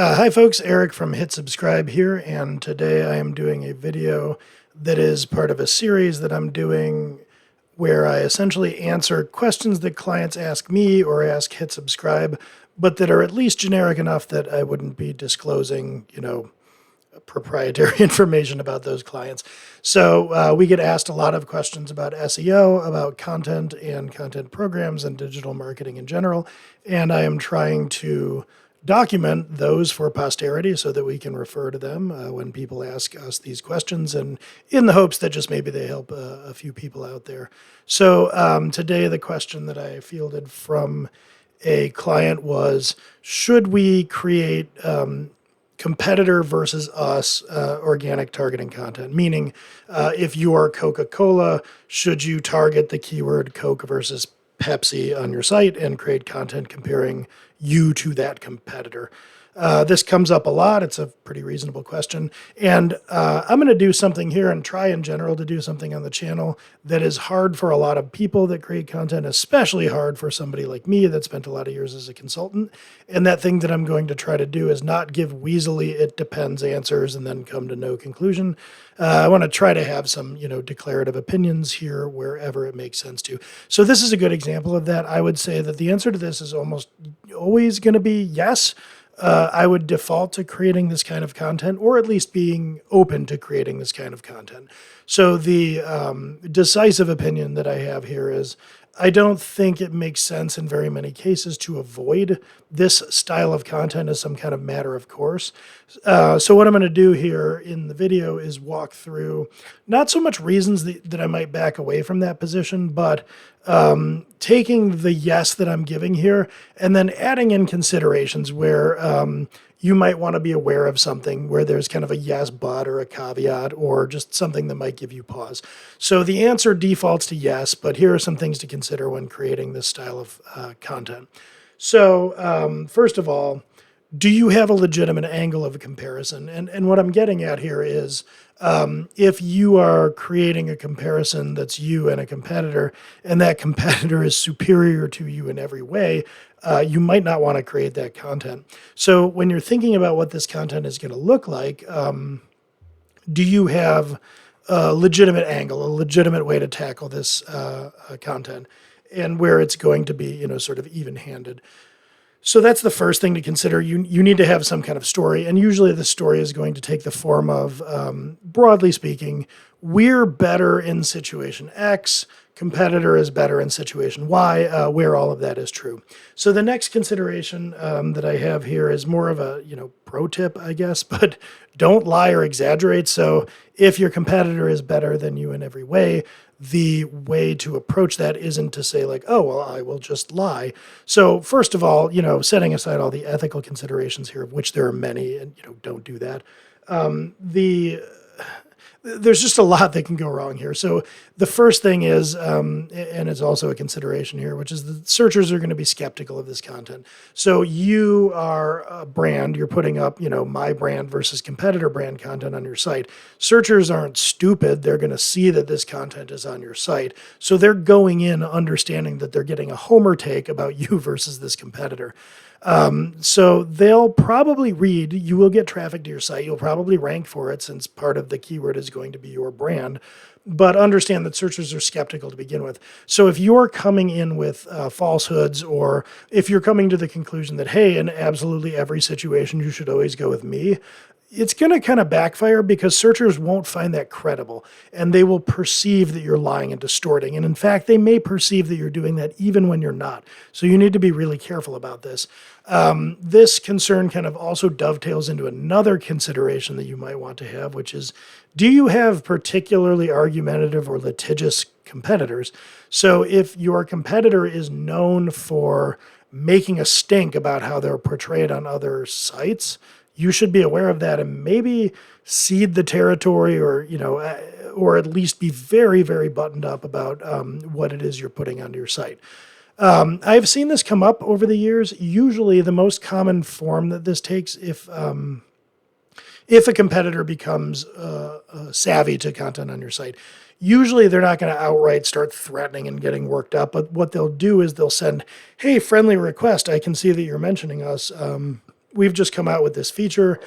Hi folks, Eric from Hit Subscribe here, and today I am doing a video that is part of a series that I'm doing where I essentially answer questions that clients ask me or ask Hit Subscribe, but that are at least generic enough that I wouldn't be disclosing, proprietary information about those clients. So we get asked a lot of questions about SEO, about content and content programs and digital marketing in general, and I am trying to document those for posterity so that we can refer to them when people ask us these questions, and in the hopes that just maybe they help a few people out there. So today the question that I fielded from a client was, should we create competitor versus us organic targeting content? Meaning, if you are Coca-Cola, should you target the keyword Coke versus Pepsi on your site and create content comparing you to that competitor? This comes up a lot. It's a pretty reasonable question. And I'm going to do something here and try in general to do something on the channel that is hard for a lot of people that create content, especially hard for somebody like me that spent a lot of years as a consultant. And that thing that I'm going to try to do is not give weaselly "it depends" answers and then come to no conclusion. I want to try to have some, declarative opinions here wherever it makes sense to. So this is a good example of that. I would say that the answer to this is almost always going to be yes. I would default to creating this kind of content, or at least being open to creating this kind of content. So the decisive opinion that I have here is I don't think it makes sense in very many cases to avoid this style of content as some kind of matter of course. So what I'm going to do here in the video is walk through not so much reasons that I might back away from that position, but taking the yes that I'm giving here and then adding in considerations where you might want to be aware of something where there's kind of a yes, but, or a caveat, or just something that might give you pause. So the answer defaults to yes, but here are some things to consider when creating this style of content. So first of all, do you have a legitimate angle of a comparison? And what I'm getting at here is if you are creating a comparison that's you and a competitor, and that competitor is superior to you in every way, you might not want to create that content. So when you're thinking about what this content is going to look like, do you have a legitimate angle, a legitimate way to tackle this content, and where it's going to be, sort of even-handed? So that's the first thing to consider. You need to have some kind of story, and usually the story is going to take the form of, broadly speaking, we're better in situation X, competitor is better in situation Y, where all of that is true. So the next consideration that I have here is more of a pro tip, I guess, but don't lie or exaggerate. So if your competitor is better than you in every way, the way to approach that isn't to say like, oh, well, I will just lie. So first of all, setting aside all the ethical considerations here, of which there are many, and don't do that. There's just a lot that can go wrong here. So the first thing is, and it's also a consideration here, which is that searchers are going to be skeptical of this content. So you are a brand, you're putting up, my brand versus competitor brand content on your site. Searchers aren't stupid. They're going to see that this content is on your site. So they're going in understanding that they're getting a homer take about you versus this competitor. So they'll probably read, you will get traffic to your site. You'll probably rank for it since part of the keyword is going to be your brand, but understand that searchers are skeptical to begin with. So if you're coming in with falsehoods, or if you're coming to the conclusion that, hey, in absolutely every situation, you should always go with me, it's going to kind of backfire because searchers won't find that credible, and they will perceive that you're lying and distorting. And in fact, they may perceive that you're doing that even when you're not. So you need to be really careful about this. This concern kind of also dovetails into another consideration that you might want to have, which is, do you have particularly argumentative or litigious competitors? So if your competitor is known for making a stink about how they're portrayed on other sites, you should be aware of that and maybe cede the territory, or at least be very, very buttoned up about what it is you're putting onto your site. I've seen this come up over the years. Usually the most common form that this takes, if a competitor becomes savvy to content on your site, usually they're not going to outright start threatening and getting worked up, but what they'll do is they'll send, hey, friendly request, I can see that you're mentioning us. we've just come out with this feature.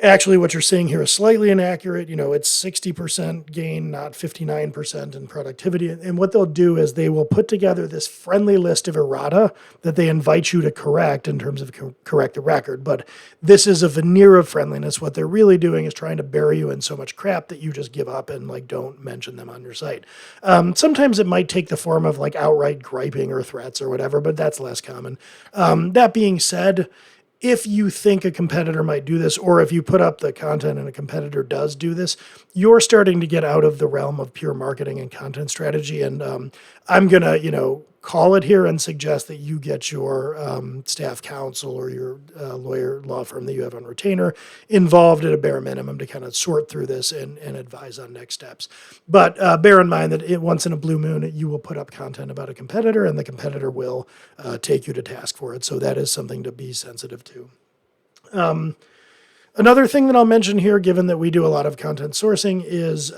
Actually, what you're seeing here is slightly inaccurate. It's 60% gain, not 59% in productivity. And what they'll do is they will put together this friendly list of errata that they invite you to correct in terms of correct the record. But this is a veneer of friendliness. What they're really doing is trying to bury you in so much crap that you just give up and don't mention them on your site. Sometimes it might take the form of outright griping or threats or whatever, but that's less common. That being said, if you think a competitor might do this, or if you put up the content and a competitor does do this, you're starting to get out of the realm of pure marketing and content strategy. And I'm going to, call it here and suggest that you get your staff counsel or your law firm that you have on retainer involved at a bare minimum to kind of sort through this and advise on next steps. But bear in mind that once in a blue moon, you will put up content about a competitor and the competitor will take you to task for it. So that is something to be sensitive to. Another thing that I'll mention here, given that we do a lot of content sourcing, is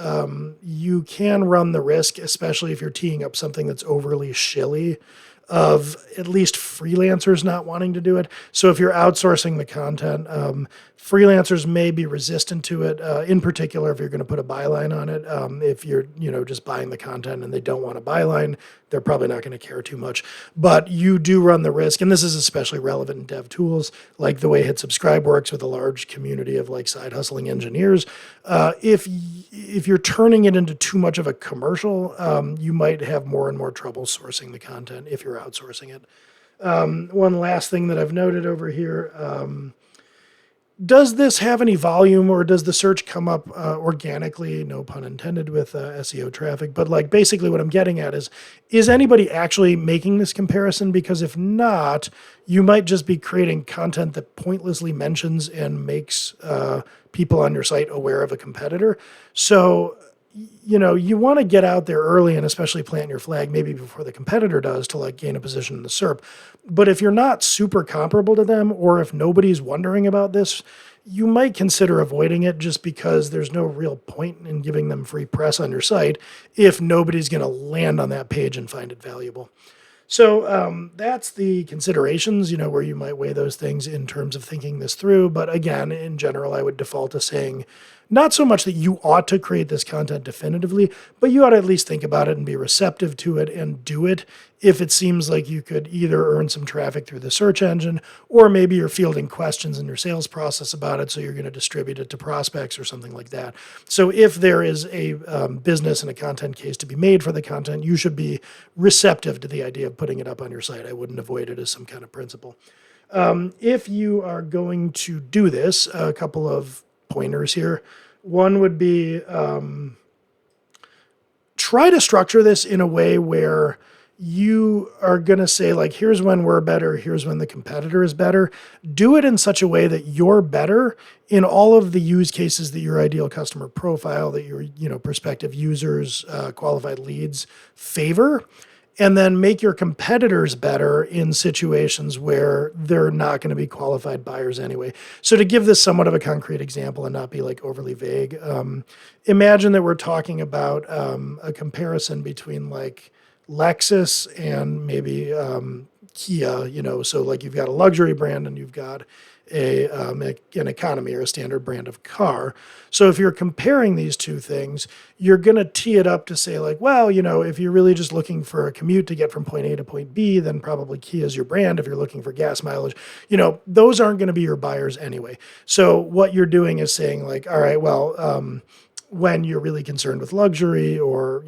you can run the risk, especially if you're teeing up something that's overly shilly, of at least freelancers not wanting to do it. So if you're outsourcing the content, freelancers may be resistant to it. In particular, if you're going to put a byline on it, if you're just buying the content and they don't want a byline, they're probably not going to care too much. But you do run the risk, and this is especially relevant in dev tools, like the way Hit Subscribe works with a large community of side hustling engineers. If you're turning it into too much of a commercial, you might have more and more trouble sourcing the content if you're outsourcing it. One last thing that I've noted over here, does this have any volume, or does the search come up organically? No pun intended with SEO traffic. But basically what I'm getting at is anybody actually making this comparison? Because if not, you might just be creating content that pointlessly mentions and makes people on your site aware of a competitor. So you want to get out there early and especially plant your flag maybe before the competitor does to gain a position in the SERP. But if you're not super comparable to them, or if nobody's wondering about this, you might consider avoiding it, just because there's no real point in giving them free press on your site if nobody's going to land on that page and find it valuable. So that's the considerations, where you might weigh those things in terms of thinking this through. But again, in general, I would default to saying not so much that you ought to create this content definitively, but you ought to at least think about it and be receptive to it and do it if it seems like you could either earn some traffic through the search engine, or maybe you're fielding questions in your sales process about it, so you're going to distribute it to prospects or something like that. So if there is a business and a content case to be made for the content, you should be receptive to the idea of putting it up on your site. I wouldn't avoid it as some kind of principle. If you are going to do this, a couple of pointers here. One would be try to structure this in a way where you are going to say, here's when we're better, here's when the competitor is better. Do it in such a way that you're better in all of the use cases that your ideal customer profile, that your prospective users, qualified leads favor. And then make your competitors better in situations where they're not going to be qualified buyers anyway. So to give this somewhat of a concrete example and not be overly vague, imagine that we're talking about a comparison between Lexus and maybe Kia, so you've got a luxury brand and you've got an economy or a standard brand of car. So if you're comparing these two things, you're going to tee it up to say if you're really just looking for a commute to get from point A to point B, then probably Kia is your brand. If you're looking for gas mileage, those aren't going to be your buyers anyway. So what you're doing is saying all right, when you're really concerned with luxury or,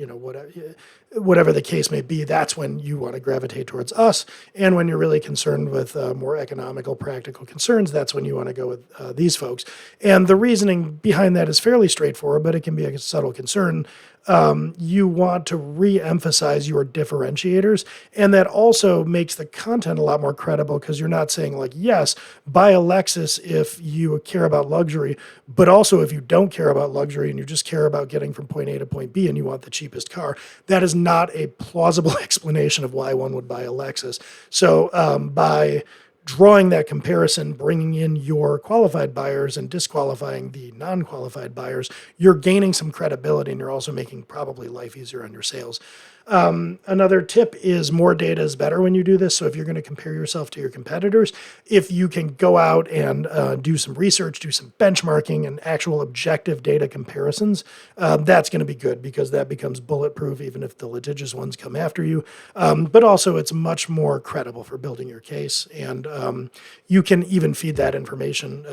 whatever the case may be, that's when you want to gravitate towards us. And when you're really concerned with more economical, practical concerns, that's when you want to go with these folks. And the reasoning behind that is fairly straightforward, but it can be a subtle concern. You want to re-emphasize your differentiators, and that also makes the content a lot more credible, because you're not saying yes, buy a Lexus if you care about luxury, but also if you don't care about luxury and you just care about getting from point A to point B and you want the cheapest car. That is not a plausible explanation of why one would buy a Lexus. So by drawing that comparison, bringing in your qualified buyers and disqualifying the non-qualified buyers, you're gaining some credibility, and you're also making probably life easier on your sales. Another tip is more data is better when you do this. So if you're going to compare yourself to your competitors, if you can go out and do some research, do some benchmarking and actual objective data comparisons, that's going to be good because that becomes bulletproof even if the litigious ones come after you. But also it's much more credible for building your case. And you can even feed that information,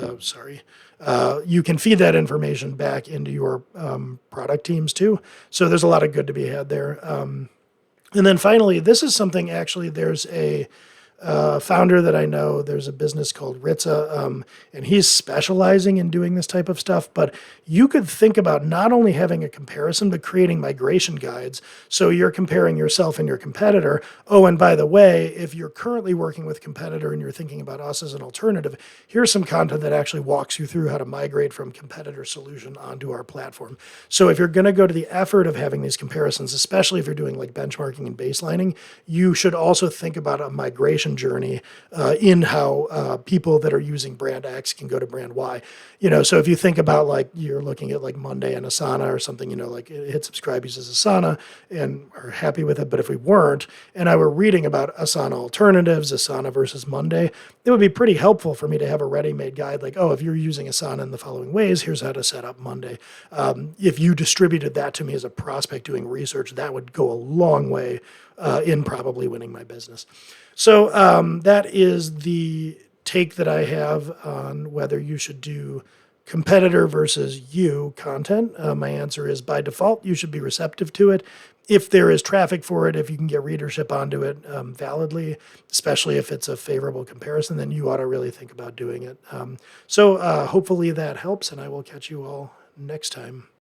you can feed that information back into your product teams too. So there's a lot of good to be had there. And then finally, this is something actually, there's a founder that I know, there's a business called Ritza, and he's specializing in doing this type of stuff. But you could think about not only having a comparison, but creating migration guides. So you're comparing yourself and your competitor. Oh, and by the way, if you're currently working with a competitor and you're thinking about us as an alternative, here's some content that actually walks you through how to migrate from competitor solution onto our platform. So if you're going to go to the effort of having these comparisons, especially if you're doing like benchmarking and baselining, you should also think about a migration journey in how people that are using brand X can go to brand Y. So if you think about like you're looking at like Monday and Asana or something, like Hit Subscribe uses Asana and are happy with it. But if we weren't, and I were reading about Asana alternatives, Asana versus Monday, it would be pretty helpful for me to have a ready-made guide like, oh, if you're using Asana in the following ways, here's how to set up Monday. If you distributed that to me as a prospect doing research, that would go a long way in probably winning my business. So that is the take that I have on whether you should do competitor versus you content. My answer is by default, you should be receptive to it. If there is traffic for it, if you can get readership onto it validly, especially if it's a favorable comparison, then you ought to really think about doing it. So hopefully that helps, and I will catch you all next time.